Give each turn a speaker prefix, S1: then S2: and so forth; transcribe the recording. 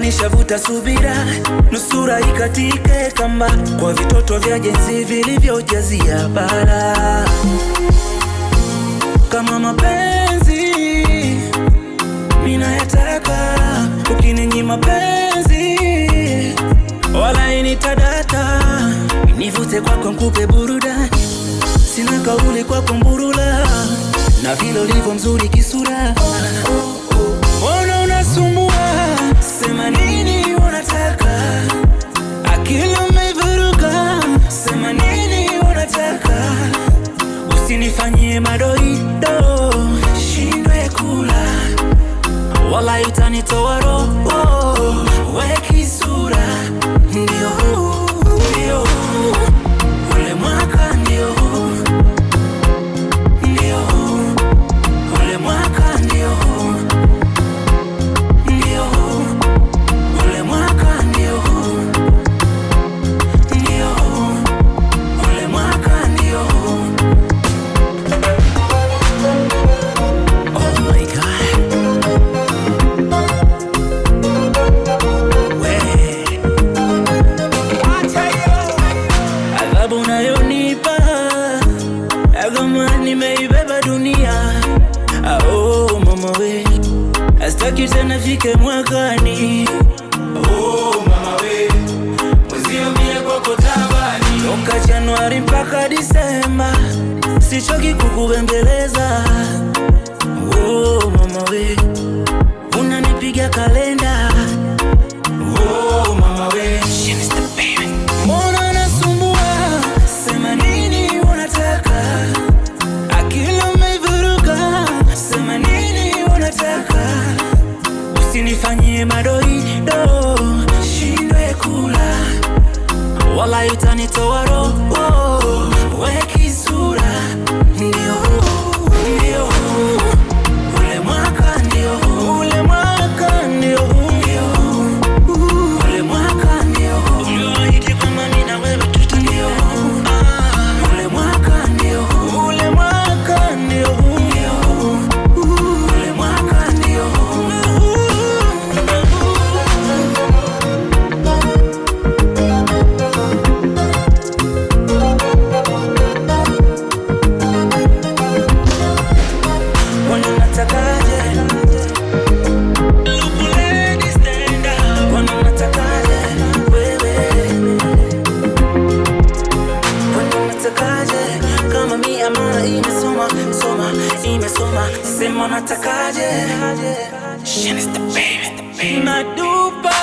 S1: nishavuta subira, nusura ikatike kamba kwa vitoto vya jenzi vilivyojazia bara. Kama mapenzi mina yataka, ukininyima mapenzi wala initadata. Nivute kwako nkupe burudani, sina kauli kwako mburula, na vile ulivyo mzuri kisura. Mbona unasumbua? Sema nini unataka? Akili umevuruga, sema nini unataka? Usinifanyie madoido, shindwe kula, wala utanitoa roho. We kisura, ndio ndio ule mwaka, ndio ndio ule mwaka, ndio ndio ule mwaka, ndio ndio ule mwaka, ndio. Oh my God, we adhabu unayonipa kama nimeibeba dunia. Oh mama we, astaki tena fike mwakani.
S2: Oh mama we, mwezio mie kwako tabani.
S1: Toka Januari mpaka Disemba, sichoki kukubembeleza. Oh mama we, unanipiga kalenda.
S2: Oh mama we,
S1: mbona nasumbua? Sema nini unataka? Akili umevuruga, sema nini unataka? Usinifanyie madoido, shindwe kula, wala utanitoa roho. We kisura, ndio ndio ule mwaka, ndio ule mwaka, ndio ule mwaka, ndio ulioahidi kama mimi na wewe tutandio. Ule mwaka, ndio ule mwaka, ndio ule mwaka, ndio. Wana natakaje? Luku lady stand up. Wana natakaje? Wewe wana natakaje? Kama mi amana imesoma imesoma, sema natakaje? She is the baby, Madupa.